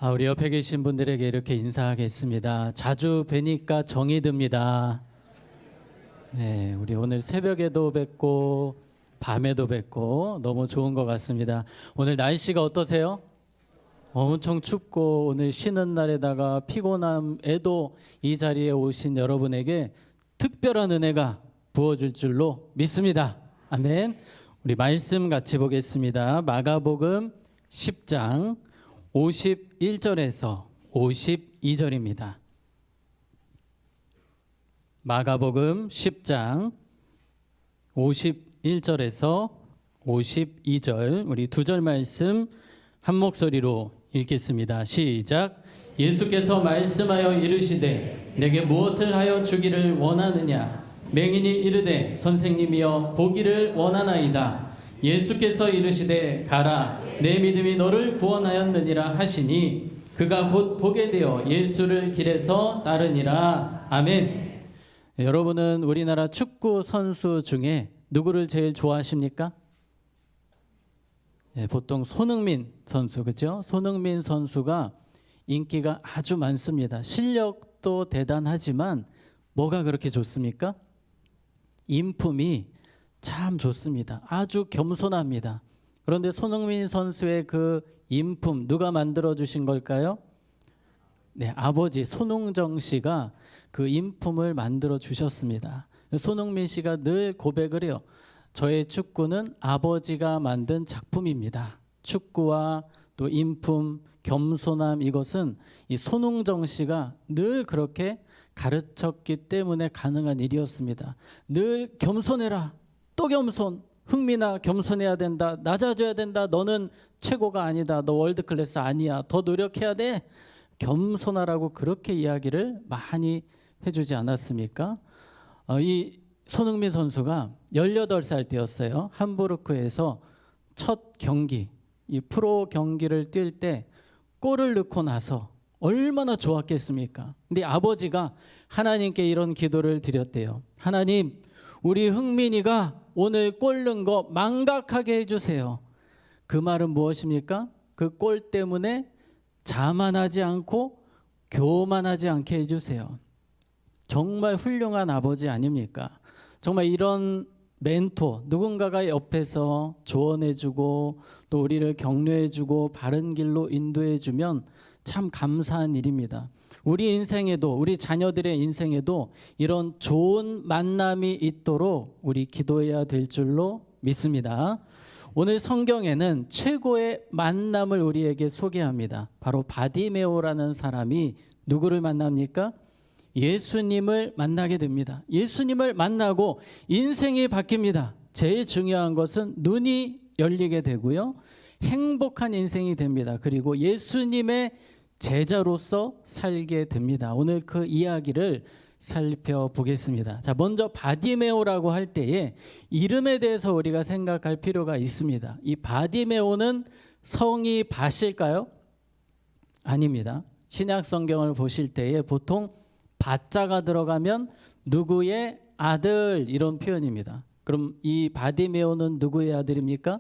우리 옆에 계신 분들에게 이렇게 인사하겠습니다. 자주 뵈니까 정이 듭니다. 네, 우리 오늘 새벽에도 뵙고 밤에도 뵙고 너무 좋은 것 같습니다. 오늘 날씨가 어떠세요? 엄청 춥고 오늘 쉬는 날에다가 피곤함에도 이 자리에 오신 여러분에게 특별한 은혜가 부어질 줄로 믿습니다. 아멘. 우리 말씀 같이 보겠습니다. 마가복음 10장 51절에서 52절입니다. 마가복음 10장 51절에서 52절 우리 두 절 말씀 한 목소리로 읽겠습니다. 시작. 예수께서 말씀하여 이르시되 내게 무엇을 하여 주기를 원하느냐? 맹인이 이르되 선생님이여 보기를 원하나이다. 예수께서 이르시되 가라 내 믿음이 너를 구원하였느니라 하시니 그가 곧 보게 되어 예수를 길에서 따르니라. 아멘. 여러분은 우리나라 축구 선수 중에 누구를 제일 좋아하십니까? 보통 손흥민 선수, 그렇죠? 손흥민 선수가 인기가 아주 많습니다. 실력도 대단하지만 뭐가 그렇게 좋습니까? 인품이 참 좋습니다. 아주 겸손합니다. 그런데 손흥민 선수의 그 인품 누가 만들어 주신 걸까요? 네, 아버지 손흥정 씨가 그 인품을 만들어 주셨습니다. 손흥민 씨가 늘 고백을 해요. 저의 축구는 아버지가 만든 작품입니다. 축구와 또 인품, 겸손함, 이것은 이 손흥정 씨가 늘 그렇게 가르쳤기 때문에 가능한 일이었습니다. 늘 겸손해라. 또 겸손. 흥민아 겸손해야 된다. 낮아져야 된다. 너는 최고가 아니다. 너 월드클래스 아니야. 더 노력해야 돼. 겸손하라고 그렇게 이야기를 많이 해주지 않았습니까? 이 손흥민 선수가 18살 때였어요. 함부르크에서 첫 경기, 이 프로 경기를 뛸 때 골을 넣고 나서 얼마나 좋았겠습니까? 근데 아버지가 하나님께 이런 기도를 드렸대요. 하나님, 우리 흥민이가 오늘 골 넣은 거 망각하게 해주세요. 그 말은 무엇입니까? 그 골 때문에 자만하지 않고 교만하지 않게 해주세요. 정말 훌륭한 아버지 아닙니까? 정말 이런 멘토, 누군가가 옆에서 조언해주고 또 우리를 격려해주고 바른 길로 인도해주면 참 감사한 일입니다. 우리 인생에도, 우리 자녀들의 인생에도 이런 좋은 만남이 있도록 우리 기도해야 될 줄로 믿습니다. 오늘 성경에는 최고의 만남을 우리에게 소개합니다. 바로 바디메오라는 사람이 누구를 만납니까? 예수님을 만나게 됩니다. 예수님을 만나고 인생이 바뀝니다. 제일 중요한 것은 눈이 열리게 되고요. 행복한 인생이 됩니다. 그리고 예수님의 제자로서 살게 됩니다. 오늘 그 이야기를 살펴보겠습니다. 자, 먼저 바디메오라고 할 때에 이름에 대해서 우리가 생각할 필요가 있습니다. 이 바디메오는 성이 밭일까요? 아닙니다. 신약 성경을 보실 때에 보통 밭자가 들어가면 누구의 아들 이런 표현입니다. 그럼 이 바디메오는 누구의 아들입니까?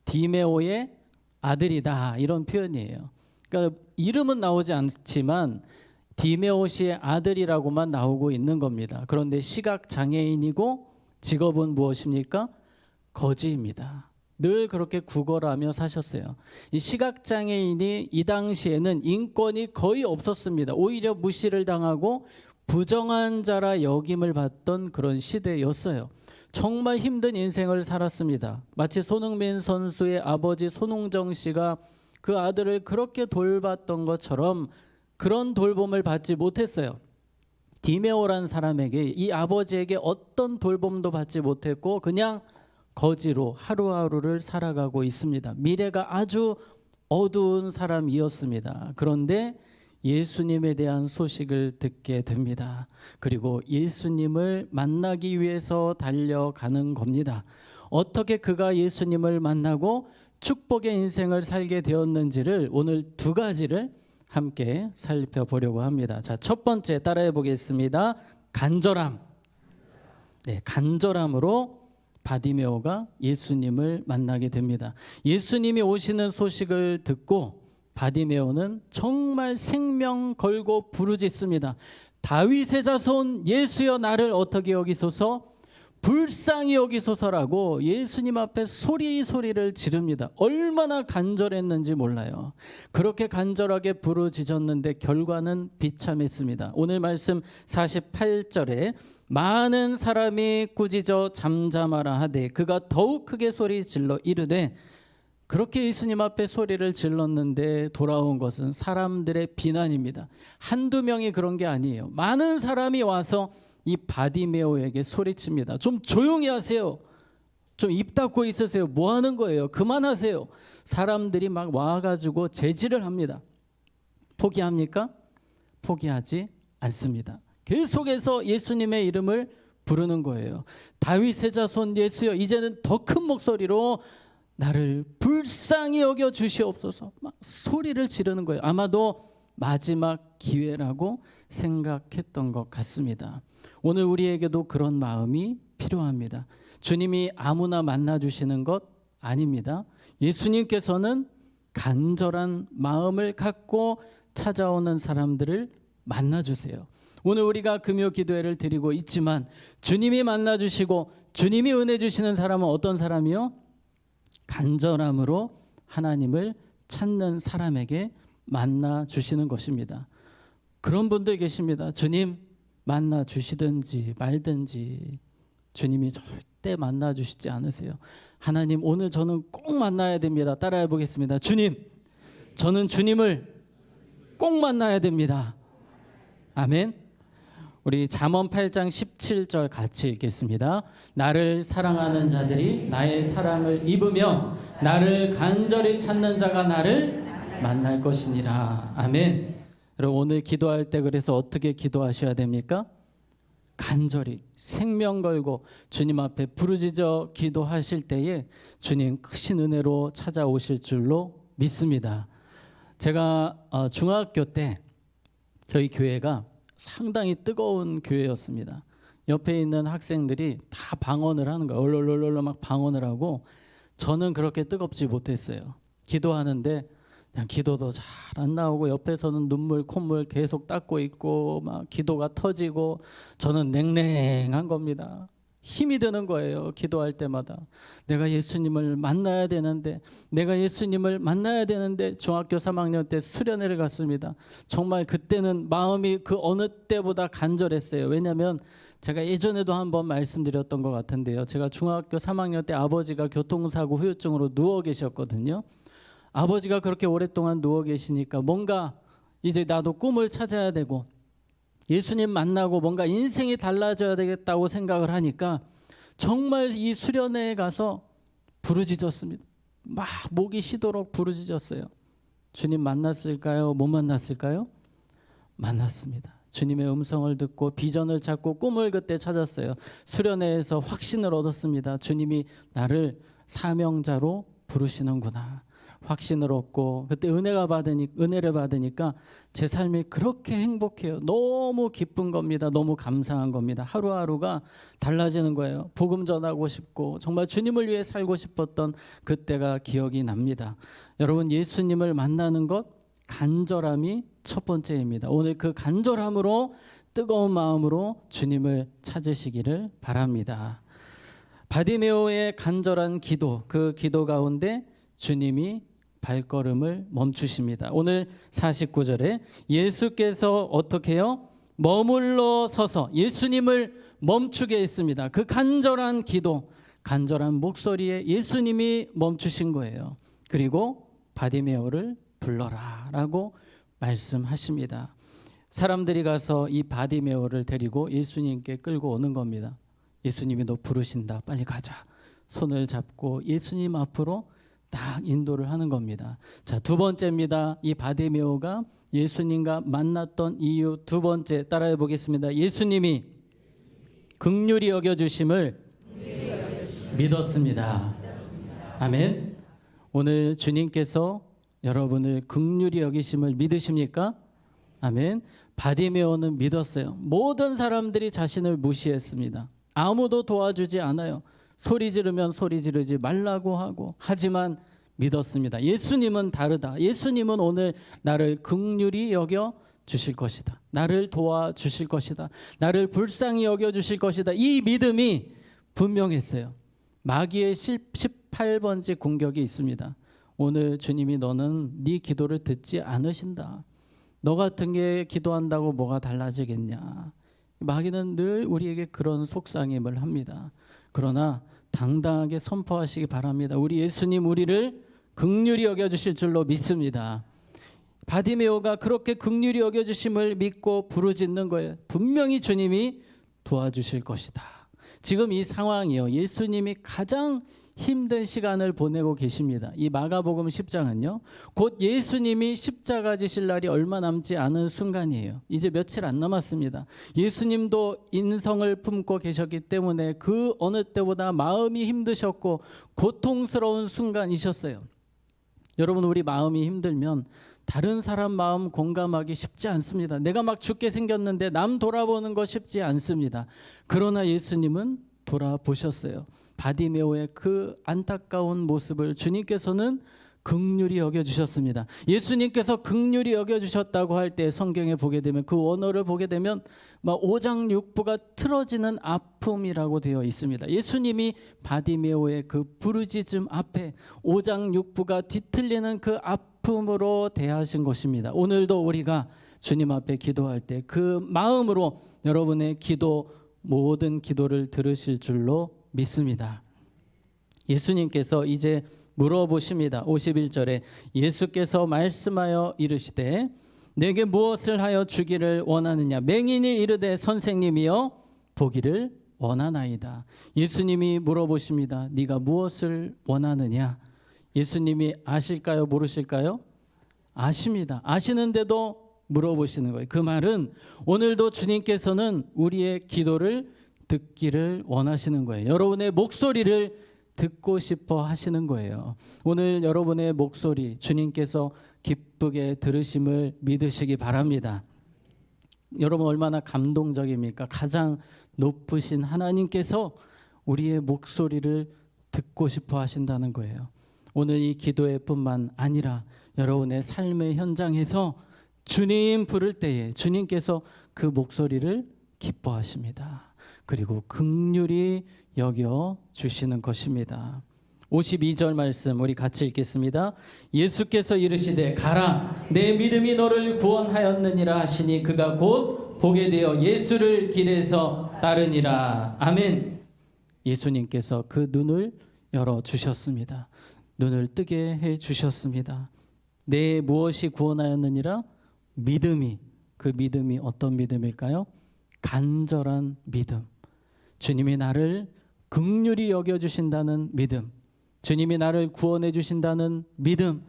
디메오의 아들이다 이런 표현이에요. 그러니까 이름은 나오지 않지만 디메오 씨의 아들이라고만 나오고 있는 겁니다. 그런데 시각장애인이고 직업은 무엇입니까? 거지입니다. 늘 그렇게 구걸하며 사셨어요. 이 시각장애인이 이 당시에는 인권이 거의 없었습니다. 오히려 무시를 당하고 부정한 자라 여김을 받던 그런 시대였어요. 정말 힘든 인생을 살았습니다. 마치 손흥민 선수의 아버지 손흥정 씨가 그 아들을 그렇게 돌봤던 것처럼 그런 돌봄을 받지 못했어요. 디메오라는 사람에게 이 아버지에게 어떤 돌봄도 받지 못했고 그냥 거지로 하루하루를 살아가고 있습니다. 미래가 아주 어두운 사람이었습니다. 그런데 예수님에 대한 소식을 듣게 됩니다. 그리고 예수님을 만나기 위해서 달려가는 겁니다. 어떻게 그가 예수님을 만나고 축복의 인생을 살게 되었는지를 오늘 두 가지를 함께 살펴보려고 합니다. 자, 첫 번째 따라해 보겠습니다. 간절함. 네, 간절함으로 바디메오가 예수님을 만나게 됩니다. 예수님이 오시는 소식을 듣고 바디메오는 정말 생명 걸고 부르짖습니다. 다윗의 자손 예수여 나를 어떻게 여기소서, 불쌍히 여기소서라고 예수님 앞에 소리를 지릅니다. 얼마나 간절했는지 몰라요. 그렇게 간절하게 부르짖었는데 결과는 비참했습니다. 오늘 말씀 48절에 많은 사람이 꾸짖어 잠잠하라 하되 그가 더욱 크게 소리 질러 이르되, 그렇게 예수님 앞에 소리를 질렀는데 돌아온 것은 사람들의 비난입니다. 한두 명이 그런 게 아니에요. 많은 사람이 와서 이 바디메오에게 소리칩니다. 좀 조용히 하세요. 좀 입 닫고 있으세요. 뭐 하는 거예요? 그만하세요. 사람들이 막 와가지고 제지를 합니다. 포기합니까? 포기하지 않습니다. 계속해서 예수님의 이름을 부르는 거예요. 다윗의 자손 예수여, 이제는 더 큰 목소리로 나를 불쌍히 여겨 주시옵소서. 막 소리를 지르는 거예요. 아마도 마지막 기회라고 생각했던 것 같습니다. 오늘 우리에게도 그런 마음이 필요합니다. 주님이 아무나 만나주시는 것 아닙니다. 예수님께서는 간절한 마음을 갖고 찾아오는 사람들을 만나주세요. 오늘 우리가 금요 기도회를 드리고 있지만 주님이 만나주시고 주님이 은혜 주시는 사람은 어떤 사람이요? 간절함으로 하나님을 찾는 사람에게 만나주시는 것입니다. 그런 분들 계십니다. 주님 만나주시든지 말든지 주님이 절대 만나주시지 않으세요. 하나님 오늘 저는 꼭 만나야 됩니다. 따라해 보겠습니다. 주님, 저는 주님을 꼭 만나야 됩니다. 아멘. 우리 잠언 8장 17절 같이 읽겠습니다. 나를 사랑하는 자들이 나의 사랑을 입으며 나를 간절히 찾는 자가 나를 만날 것이니라. 아멘. 여러분 오늘 기도할 때 그래서 어떻게 기도하셔야 됩니까? 간절히 생명 걸고 주님 앞에 부르짖어 기도하실 때에 주님 크신 은혜로 찾아오실 줄로 믿습니다. 제가 중학교 때 저희 교회가 상당히 뜨거운 교회였습니다. 옆에 있는 학생들이 다 방언을 하는 거예요. 얼얼얼얼 막 방언을 하고 저는 그렇게 뜨겁지 못했어요. 기도하는데 그냥 기도도 잘 안 나오고 옆에서는 눈물 콧물 계속 닦고 있고 막 기도가 터지고 저는 냉랭한 겁니다. 힘이 드는 거예요. 기도할 때마다 내가 예수님을 만나야 되는데 중학교 3학년 때 수련회를 갔습니다. 정말 그때는 마음이 그 어느 때보다 간절했어요. 왜냐하면 제가 예전에도 한번 말씀드렸던 것 같은데요. 제가 중학교 3학년 때 아버지가 교통사고 후유증으로 누워 계셨거든요. 아버지가 그렇게 오랫동안 누워 계시니까 뭔가 이제 나도 꿈을 찾아야 되고 예수님 만나고 뭔가 인생이 달라져야 되겠다고 생각을 하니까 정말 이 수련회에 가서 부르짖었습니다. 막 목이 쉬도록 부르짖었어요. 주님 만났을까요? 못 만났을까요? 만났습니다. 주님의 음성을 듣고 비전을 찾고 꿈을 그때 찾았어요. 수련회에서 확신을 얻었습니다. 주님이 나를 사명자로 부르시는구나. 확신을 얻고 그때 은혜를 받으니까 제 삶이 그렇게 행복해요. 너무 기쁜 겁니다. 너무 감사한 겁니다. 하루하루가 달라지는 거예요. 복음 전하고 싶고 정말 주님을 위해 살고 싶었던 그때가 기억이 납니다. 여러분 예수님을 만나는 것 간절함이 첫 번째입니다. 오늘 그 간절함으로 뜨거운 마음으로 주님을 찾으시기를 바랍니다. 바디메오의 간절한 기도, 그 기도 가운데 주님이 발걸음을 멈추십니다. 오늘 49절에 예수께서 어떻게 해요? 머물러 서서 예수님을 멈추게 했습니다. 그 간절한 기도, 간절한 목소리에 예수님이 멈추신 거예요. 그리고 바디메오를 불러라 라고 말씀하십니다. 사람들이 가서 이 바디메오를 데리고 예수님께 끌고 오는 겁니다. 예수님이 너 부르신다. 빨리 가자. 손을 잡고 예수님 앞으로 딱 인도를 하는 겁니다. 자, 두 번째입니다. 이 바디메오가 예수님과 만났던 이유 두 번째 따라해 보겠습니다. 예수님이 긍휼히 여겨주심을 믿었습니다. 아멘. 오늘 주님께서 여러분을 긍휼히 여기심을 믿으십니까? 아멘. 바디메오는 믿었어요. 모든 사람들이 자신을 무시했습니다. 아무도 도와주지 않아요. 소리 지르면 소리 지르지 말라고 하고 하지만 믿었습니다. 예수님은 다르다. 예수님은 오늘 나를 긍휼히 여겨 주실 것이다. 나를 도와주실 것이다. 나를 불쌍히 여겨 주실 것이다. 이 믿음이 분명했어요. 마귀의 18번째 공격이 있습니다. 오늘 주님이 너는 네 기도를 듣지 않으신다. 너 같은 게 기도한다고 뭐가 달라지겠냐. 마귀는 늘 우리에게 그런 속삭임을 합니다. 그러나 당당하게 선포하시기 바랍니다. 우리 예수님 우리를 긍휼히 여겨주실 줄로 믿습니다. 바디메오가 그렇게 긍휼히 여겨주심을 믿고 부르짖는 거예요. 분명히 주님이 도와주실 것이다. 지금 이 상황이요, 예수님이 가장 힘든 시간을 보내고 계십니다. 이 마가복음 10장은요, 곧 예수님이 십자가 지실 날이 얼마 남지 않은 순간이에요. 이제 며칠 안 남았습니다. 예수님도 인성을 품고 계셨기 때문에 그 어느 때보다 마음이 힘드셨고 고통스러운 순간이셨어요. 여러분, 우리 마음이 힘들면 다른 사람 마음 공감하기 쉽지 않습니다. 내가 막 죽게 생겼는데 남 돌아보는 거 쉽지 않습니다. 그러나 예수님은 돌아보셨어요. 바디메오의 그 안타까운 모습을 주님께서는 긍휼히 여겨주셨습니다. 예수님께서 긍휼히 여겨주셨다고 할 때 성경에 보게 되면, 그 원어를 보게 되면 막 오장육부가 틀어지는 아픔이라고 되어 있습니다. 예수님이 바디메오의 그 부르짖음 앞에 오장육부가 뒤틀리는 그 아픔으로 대하신 것입니다. 오늘도 우리가 주님 앞에 기도할 때 그 마음으로 여러분의 기도, 모든 기도를 들으실 줄로 믿습니다. 예수님께서 이제 물어보십니다. 51절에 예수께서 말씀하여 이르시되 내게 무엇을 하여 주기를 원하느냐. 맹인이 이르되 선생님이여 보기를 원하나이다. 예수님이 물어보십니다. 네가 무엇을 원하느냐. 예수님이 아실까요? 모르실까요? 아십니다. 아시는데도 물어보시는 거예요. 그 말은 오늘도 주님께서는 우리의 기도를 듣기를 원하시는 거예요. 여러분의 목소리를 듣고 싶어 하시는 거예요. 오늘 여러분의 목소리 주님께서 기쁘게 들으심을 믿으시기 바랍니다. 여러분, 얼마나 감동적입니까? 가장 높으신 하나님께서 우리의 목소리를 듣고 싶어 하신다는 거예요. 오늘 이 기도회 뿐만 아니라 여러분의 삶의 현장에서 주님 부를 때에 주님께서 그 목소리를 기뻐하십니다. 그리고 긍휼히 여겨 주시는 것입니다. 52절 말씀 우리 같이 읽겠습니다. 예수께서 이르시되 가라, 내 믿음이 너를 구원하였느니라 하시니 그가 곧 보게 되어 예수를 길에서 따르니라. 아멘. 예수님께서 그 눈을 열어주셨습니다. 눈을 뜨게 해주셨습니다. 내 무엇이 구원하였느니라? 믿음이. 그 믿음이 어떤 믿음일까요? 간절한 믿음. 주님이 나를 긍휼히 여겨주신다는 믿음, 주님이 나를 구원해 주신다는 믿음,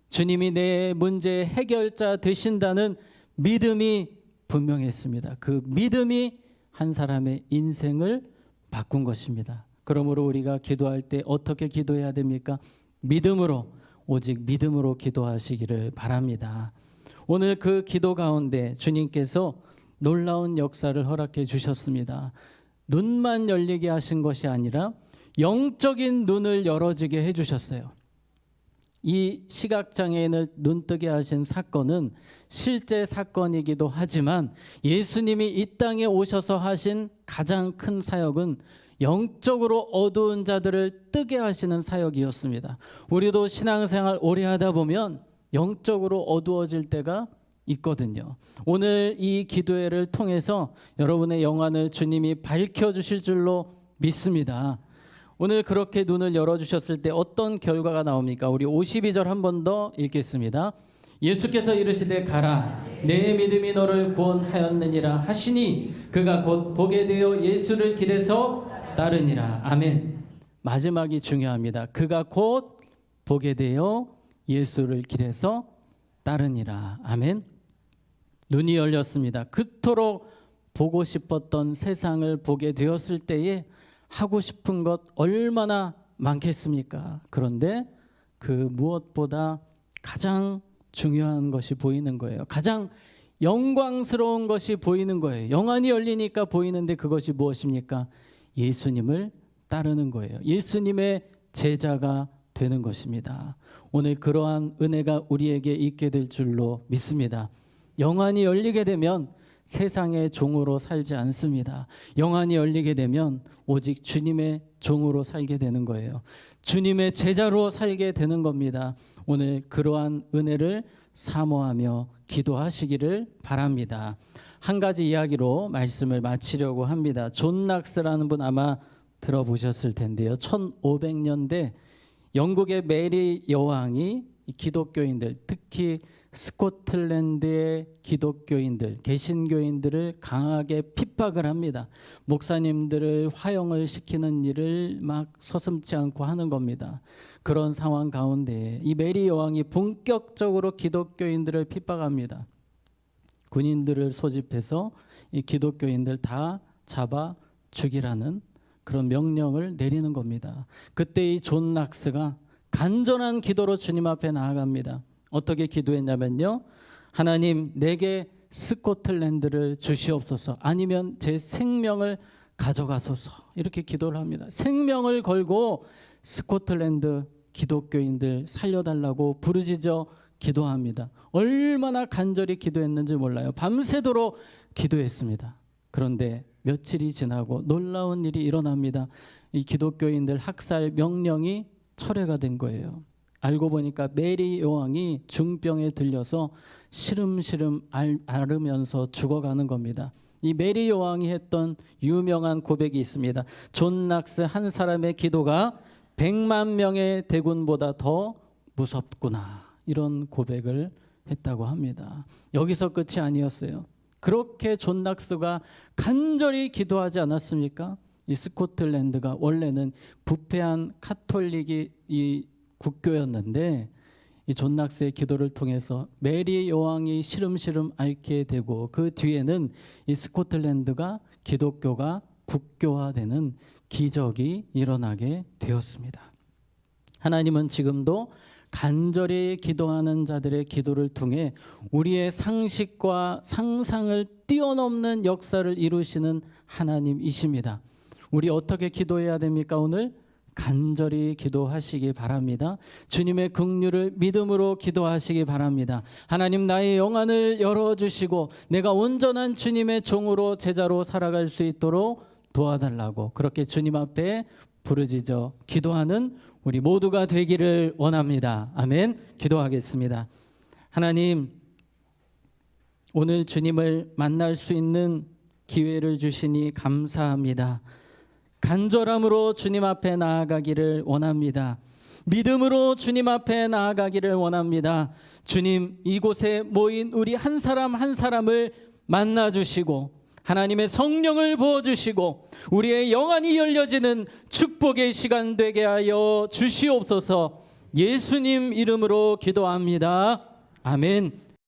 주님이 내 문제의 해결자 되신다는 믿음이 분명했습니다. 그 믿음이 한 사람의 인생을 바꾼 것입니다. 그러므로 우리가 기도할 때 어떻게 기도해야 됩니까? 믿음으로, 오직 믿음으로 기도하시기를 바랍니다. 오늘 그 기도 가운데 주님께서 놀라운 역사를 허락해 주셨습니다. 눈만 열리게 하신 것이 아니라 영적인 눈을 열어지게 해주셨어요. 이 시각장애인을 눈뜨게 하신 사건은 실제 사건이기도 하지만 예수님이 이 땅에 오셔서 하신 가장 큰 사역은 영적으로 어두운 자들을 뜨게 하시는 사역이었습니다. 우리도 신앙생활 오래 하다 보면 영적으로 어두워질 때가 있거든요. 오늘 이 기도회를 통해서 여러분의 영안을 주님이 밝혀주실 줄로 믿습니다. 오늘 그렇게 눈을 열어주셨을 때 어떤 결과가 나옵니까? 우리 52절 한 번 더 읽겠습니다. 예수께서 이르시되 가라, 내 믿음이 너를 구원하였느니라 하시니 그가 곧 보게 되어 예수를 길에서 따르니라. 아멘. 마지막이 중요합니다. 그가 곧 보게 되어 예수를 길에서 따르니라. 아멘. 눈이 열렸습니다. 그토록 보고 싶었던 세상을 보게 되었을 때에 하고 싶은 것 얼마나 많겠습니까? 그런데 그 무엇보다 가장 중요한 것이 보이는 거예요. 가장 영광스러운 것이 보이는 거예요. 영안이 열리니까 보이는데 그것이 무엇입니까? 예수님을 따르는 거예요. 예수님의 제자가 되는 것입니다. 오늘 그러한 은혜가 우리에게 있게 될 줄로 믿습니다. 영안이 열리게 되면 세상의 종으로 살지 않습니다. 영안이 열리게 되면 오직 주님의 종으로 살게 되는 거예요. 주님의 제자로 살게 되는 겁니다. 오늘 그러한 은혜를 사모하며 기도하시기를 바랍니다. 한 가지 이야기로 말씀을 마치려고 합니다. 존 낙스라는 분 아마 들어보셨을 텐데요. 1500년대 영국의 메리 여왕이 기독교인들, 특히 스코틀랜드의 기독교인들, 개신교인들을 강하게 핍박을 합니다. 목사님들을 화형을 시키는 일을 막 서슴지 않고 하는 겁니다. 그런 상황 가운데 이 메리 여왕이 본격적으로 기독교인들을 핍박합니다. 군인들을 소집해서 이 기독교인들 다 잡아 죽이라는 그런 명령을 내리는 겁니다. 그때 이 존 낙스가 간절한 기도로 주님 앞에 나아갑니다. 어떻게 기도했냐면요. 하나님, 내게 스코틀랜드를 주시옵소서, 아니면 제 생명을 가져가소서, 이렇게 기도를 합니다. 생명을 걸고 스코틀랜드 기독교인들 살려달라고 부르짖어 기도합니다. 얼마나 간절히 기도했는지 몰라요. 밤새도록 기도했습니다. 그런데 며칠이 지나고 놀라운 일이 일어납니다. 이 기독교인들 학살 명령이 철회가 된 거예요. 알고 보니까 메리 여왕이 중병에 들려서 시름시름 앓으면서 죽어가는 겁니다. 이 메리 여왕이 했던 유명한 고백이 있습니다. 존 낙스 한 사람의 기도가 100만 명의 대군보다 더 무섭구나, 이런 고백을 했다고 합니다. 여기서 끝이 아니었어요. 그렇게 존 낙스가 간절히 기도하지 않았습니까? 이 스코틀랜드가 원래는 부패한 카톨릭이 이 국교였는데 이 존 낙스의 기도를 통해서 메리 여왕이 시름시름 앓게 되고 그 뒤에는 이 스코틀랜드가 기독교가 국교화되는 기적이 일어나게 되었습니다. 하나님은 지금도 간절히 기도하는 자들의 기도를 통해 우리의 상식과 상상을 뛰어넘는 역사를 이루시는 하나님이십니다. 우리 어떻게 기도해야 됩니까? 오늘 간절히 기도하시기 바랍니다. 주님의 긍휼을 믿음으로 기도하시기 바랍니다. 하나님, 나의 영안을 열어주시고 내가 온전한 주님의 종으로 제자로 살아갈 수 있도록 도와달라고 그렇게 주님 앞에 부르짖어 기도하는 우리 모두가 되기를 원합니다. 아멘. 기도하겠습니다. 하나님, 오늘 주님을 만날 수 있는 기회를 주시니 감사합니다. 간절함으로 주님 앞에 나아가기를 원합니다. 믿음으로 주님 앞에 나아가기를 원합니다. 주님, 이곳에 모인 우리 한 사람 한 사람을 만나주시고 하나님의 성령을 부어주시고 우리의 영안이 열려지는 축복의 시간 되게 하여 주시옵소서. 예수님 이름으로 기도합니다. 아멘.